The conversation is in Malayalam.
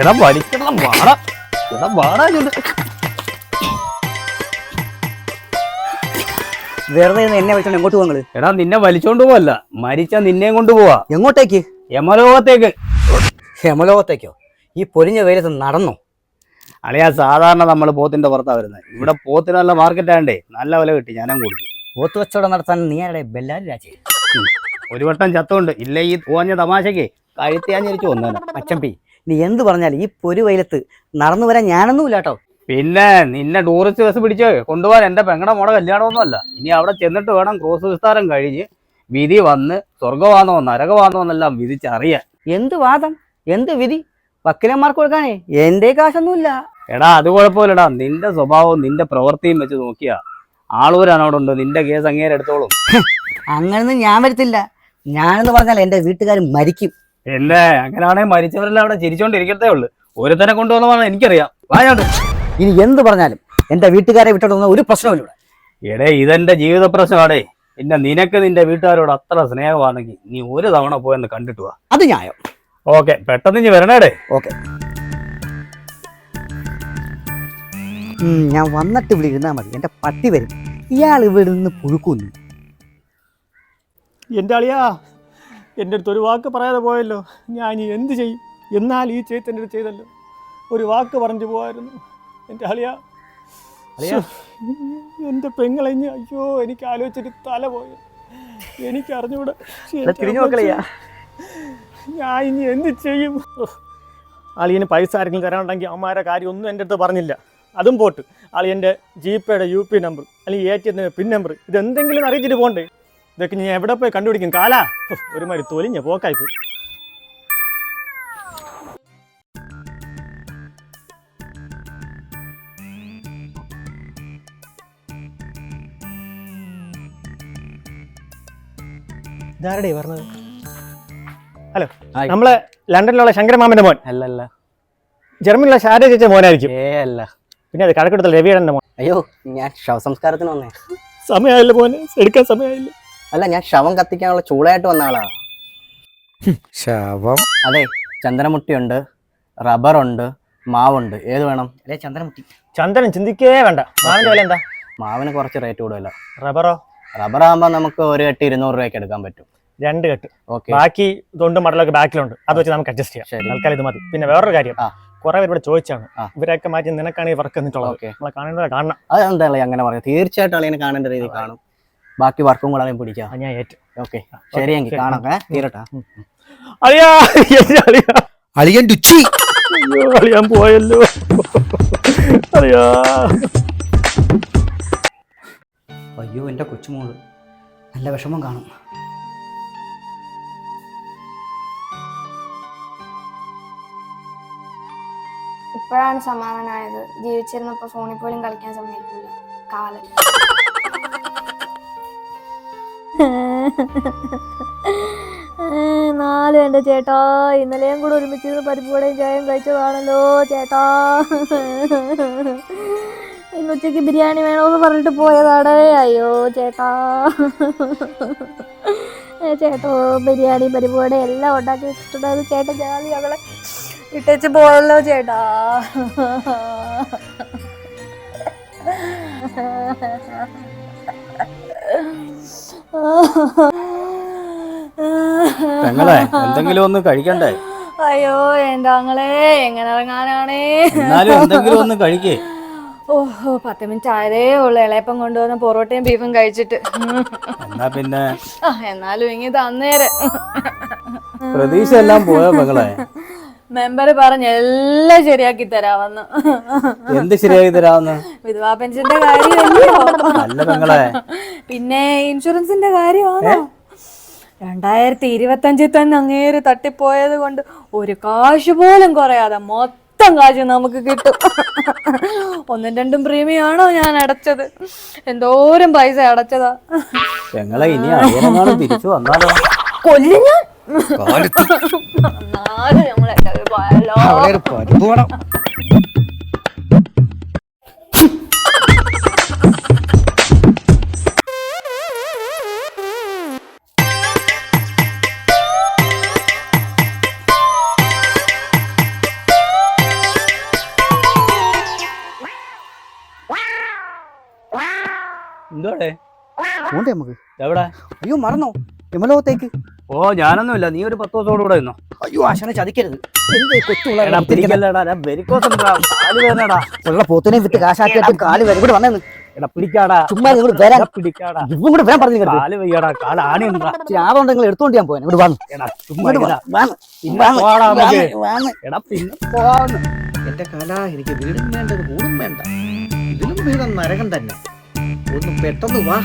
എടാ വലിക്കണം വാടാ, എടാ വാടാ ഇങ്ങോട്ട്. വെറുതെ എന്നെ വിളിച്ചോണ്ട് എങ്ങോട്ട് പോങ്ങള്? എടാ നിന്നെ വലിച്ചോണ്ട് പോവല്ല, മരിച്ച നിന്നെയും കൊണ്ടുപോവാ. എങ്ങോട്ടേക്ക്? യമലോകത്തേക്ക്. ഹെമലോകത്തേക്കോ? ഈ പൊരിഞ്ഞ വെയിലത്ത് നടന്നോ? അളിയാ സാധാരണ നമ്മൾ പോത്തിന്റെ പുറത്താ വരുന്നത്. ഇവിടെ പോത്തിന് നല്ല മാർക്കറ്റ് ആയണ്ടേ നല്ല വില കിട്ടി, ഞാനും കൊടുത്തു. പോത്ത് കച്ചവടം നടത്താൻ നീ ആരുടെ ബെല്ലാരി രാജേ? ഒരു വട്ടം ചത്തുണ്ട്, ഇല്ല ഈ തോന്നിയ തമാശക്ക് കഴുത്തി ഞാൻ ഞെരിച്ചു വന്നേനെ. അച്ചമ്പി, നീ എന്ത് പറഞ്ഞാലും ഈ പൊരി വെയിലത്ത് നടന്നു വരാൻ ഞാനൊന്നുമില്ല കേട്ടോ. പിന്നെ നിന്നെ ടൂറിസ്റ്റ് ബസ് പിടിച്ച് കൊണ്ടുപോകാൻ എന്റെ പെങ്ങടെ മോടെ കല്യാണമൊന്നും അല്ല. ഇനി അവിടെ ചെന്നിട്ട് വേണം ക്രോസ് വിസ്താരം കഴിഞ്ഞ് വിധി വന്ന് സ്വർഗവാന്നോ നരകവാന്നോ എന്നെല്ലാം വിധിച്ചറിയാൻ. എന്ത് വാദം, എന്ത് വിധി? വക്കീലന്മാർക്ക് കൊടുക്കാനേ എന്റെ കാശൊന്നുമില്ല. എടാ അത് കുഴപ്പമില്ലടാ, നിന്റെ സ്വഭാവവും നിന്റെ പ്രവൃത്തിയും വെച്ച് നോക്കിയാ ആളൂരാനോടുണ്ട്, നിന്റെ കേസ് അങ്ങേരെടുത്തോളും. അങ്ങനൊന്നും ഞാൻ വരത്തില്ല. ഞാനെന്ന് പറഞ്ഞാൽ എന്റെ വീട്ടുകാർ മരിക്കും. എല്ലേ അങ്ങനെയാണെങ്കിൽ മരിച്ചവരെല്ലാം അവിടെ ചിരിച്ചോണ്ടിരിക്കത്തേ ഉള്ളു. ഒരുത്തനെ കൊണ്ടുവന്നതാണ് എനിക്കറിയാം. വായോണ്ട് ഇനി എന്ത് പറഞ്ഞാലും എന്റെ വീട്ടുകാരെ വിട്ടോണ്ട് ഒരു പ്രശ്നമില്ല. എടേ ഇതെന്റെ ജീവിത പ്രശ്നമാടേ. പിന്നെ നിനക്ക് നിന്റെ വീട്ടുകാരോട് അത്ര സ്നേഹമാണെങ്കിൽ നീ ഒരു തവണ പോയെന്ന് കണ്ടിട്ട് വാ. അത് ന്യായം. ഓക്കെ, പെട്ടെന്ന് ഇനി വരണേടേ. ഓക്കെ, ഞാൻ വന്നിട്ട് ഇവിടെ ഇരുന്നാൽ മതി. എന്റെ പട്ടി വരും. ഇയാൾ ഇവിടെ നിന്ന് പുഴുക്കുന്നു. എൻ്റെ അളിയാ, എൻ്റെ അടുത്ത് ഒരു വാക്ക് പറയാതെ പോയല്ലോ. ഞാൻ ഇനി എന്ത് ചെയ്യും? എന്നാൽ ഈ ചേത്തൻ്റെ അടുത്ത് ചെയ്തല്ലോ, ഒരു വാക്ക് പറഞ്ഞു പോകായിരുന്നു. എൻ്റെ അളിയാ, എൻ്റെ പെങ്ങളെഞ്ഞ് അയ്യോ, എനിക്ക് ആലോചിച്ചിട്ട് തല പോയി. എനിക്ക് അറിഞ്ഞൂടെ. ഞാൻ ഇനി എന്ത് ചെയ്യും? അളിയന് പൈസ ആരെങ്കിലും തരാനുണ്ടെങ്കിൽ അമ്മമാരെ കാര്യം ഒന്നും എൻ്റെ അടുത്ത് പറഞ്ഞില്ല. അതും പോട്ട്, അളിയൻ്റെ ജിപേയുടെ UP നമ്പർ അല്ലെങ്കിൽ ATM പിൻ നമ്പർ ഇതെന്തെങ്കിലും അറിയിച്ചിട്ട് പോകണ്ടേ? ഇതൊക്കെ ഞാൻ എവിടെ പോയി കണ്ടുപിടിക്കും? കാലാ ഒരുമാതിരി തൊലിഞ്ഞ പോക്കായിപ്പോയി. ഇതാരടേ പറഞ്ഞത്? ഹലോ, നമ്മളെ ലണ്ടനിലുള്ള ശങ്കരമാമന്റെ മോൻ അല്ലല്ല, ജർമ്മനിലുള്ള ഷാര ചേച്ച മോനായിരിക്കും. അല്ല, പിന്നെ അത് കടക്കെടുത്തുള്ള രവിയുടെ മോൻ. അയ്യോ, ഞാൻ ശവസംസ്കാരത്തിന് വന്നേ. സമയമായില്ല മോനെ, എടുക്കാൻ സമയമായില്ല. അല്ല, ഞാൻ ശവം കത്തിക്കാനുള്ള ചൂടായിട്ട് വന്ന ആളാ. ശവം? അതെ, ചന്ദനമുട്ടിയുണ്ട്, റബ്ബറുണ്ട്, മാവുണ്ട്. ഏത് വേണം? അതെ, ചന്ദനമുട്ടി. ചന്ദനം ചിന്തിക്കേ വേണ്ട. മാവിന്റെ വില എന്താ? മാവിന് കുറച്ച് റേറ്റ് കൂടുതല. റബ്ബറോ? റബ്ബറാകുമ്പോൾ നമുക്ക് ഒരു കെട്ട് 200 രൂപയ്ക്ക് എടുക്കാൻ പറ്റും. 2 കെട്ട്. ഓക്കെ, ബാക്കി തൊണ്ടും മടലൊക്കെ ബാക്കിലുണ്ട്. അത് വെച്ച് നമുക്ക് അഡ്ജസ്റ്റ് ചെയ്യാം. തൽക്കാലം ഇത് മതി. പിന്നെ വേറൊരു കാര്യം, കുറെ പേര് ഇവിടെ ചോദിച്ചാണ്, ഇവരൊക്കെ മാറ്റി നിനക്കാണ് ഈ വർക്ക് എന്നിട്ടുള്ളത്. നമ്മളെ കാണേണ്ടത് കാണണം. അതെന്താ അങ്ങനെ പറയാം? തീർച്ചയായിട്ടും അളിയനെ കാണേണ്ട രീതി കാണും. ബാക്കി വർക്കും കൂടെ പിടിക്കാം. ഞാൻ ഏറ്റു. ഓക്കെ, ശരിയെങ്കിൽ കാണാം. തീരട്ടാ. അളിയാ, അളിയൻ രുചി. അളിയാൻ പോയല്ലോ. അളിയാ, അയ്യോ, എന്റെ കൊച്ചുമോള് നല്ല വിഷമം കാണും. ഇപ്പോഴാണ് സമാധാനമായത്. ജീവിച്ചിരുന്നപ്പോ ഫോണിൽ പോലും കളിക്കാൻ സമ്മതിക്കില്ല കാലം. നാലും എൻ്റെ ചേട്ടാ, ഇന്നലെയും കൂടെ ഒരുമിച്ച് പരിപ്പുവടയും ചായയും കഴിച്ചതാണല്ലോ ചേട്ടാ. ഇന്ന് ഉച്ചയ്ക്ക് ബിരിയാണി വേണമെന്ന് പറഞ്ഞിട്ട് പോയതാണ്. അയ്യോ ചേട്ടാ, ചേട്ടോ ബിരിയാണി പരിപ്പുവട എല്ലാം ഉണ്ടാക്കി വെച്ചിട്ടുണ്ടായിരുന്നു. ചേട്ടൻ ജാലി അവളെ ഇട്ടേച്ച് പോയല്ലോ ചേട്ടാ. പെങ്ങളെ എന്തെങ്കിലും ഒന്ന് കഴിക്കണ്ടേ? അയ്യോ എന്റെ ആങ്ങളെ, എങ്ങനെ ഇറങ്ങാനാണേ? എന്നാലും എന്തെങ്കിലും ഒന്ന് കഴിക്കേ. ഓഹോ, 10 മിനിറ്റ് ആയതേ ഉള്ളു. ഇളയപ്പം കൊണ്ടുവന്ന പൊറോട്ടയും ബീഫും കഴിച്ചിട്ട്. എന്നാ പിന്നെ എന്നാലും ഇങ്ങി തന്നേരെ. പ്രതീക്ഷ എല്ലാം പോയോ പെങ്ങളെ? മെമ്പർ പറഞ്ഞ് എല്ലാം ശരിയാക്കി തരാമെന്ന്. എന്ത് ശരിയാക്കി തരാമെന്ന്? വിധവാ പെൻഷന്റെ കാര്യമല്ലോ. അല്ല പെങ്ങളെ, പിന്നെ ഇൻഷുറൻസിന്റെ കാര്യമാണോ? 2025 തന്നെ അങ്ങേര് തട്ടിപ്പോയത് കൊണ്ട് ഒരു കാശ് പോലും കുറയാതെ മൊത്തം കാശ് നമുക്ക് കിട്ടും. 1ഉം 2ഉം പ്രീമിയം ആണോ ഞാൻ അടച്ചത്? എന്തോരം പൈസ അടച്ചതാ. പെങ്ങളെ ഇനി അയ്യനെങ്ങാനും തിരിച്ചു വന്നാലോ? കൊല്ലും ഞാൻ. എന്നാലും ഞങ്ങൾ പോയാലോ? എന്തോടെ പോണ്ടേ നമുക്ക്? എവിടെ? അയ്യോ മറന്നോ, യമലോകത്തേക്ക്. ഓ ഞാനൊന്നുമില്ല, നീ ഒരു 10 ദിവസത്തോടു കൂടെ നിന്നോ. അയ്യോ ആശാനെ ചതിക്കരുത്. എടാ പിടിക്കല്ലടാ, വെരിക്കോസുണ്ടാ, കാല് വേദനടാ. ഉള്ള പോത്തിനെ വിറ്റ് കാശാക്കിയിട്ട് കാല് വരെ കൂടെ വന്നേന്ന്. എടാ പിടിക്കാടാ, ചുമ്മാ നിങ്ങൾ വരാൻ പിടിക്കാടാ, ഇവും കൂടെ വരാൻ പറഞ്ഞു. കാല് വയ്യടാ, കാല് ആണി ഉണ്ടാ. ആളുണ്ട്, നിങ്ങൾ എടുത്തോണ്ട് ഞാൻ പോയാൽ ഇവിടെ വന്നു. എടാ ചുമ്മാ ഇരിടാ. പിന്നെ പോടാ നമുക്ക്. എടാ പിന്നെ പോവാന്ന്. എന്റെ കല, എനിക്ക് വീടും വേണ്ടത് കൂടും വേണ്ട, ഇതിലും ഭേദം നരകം തന്നെ. ഒന്ന് പെട്ടെന്ന് വാ.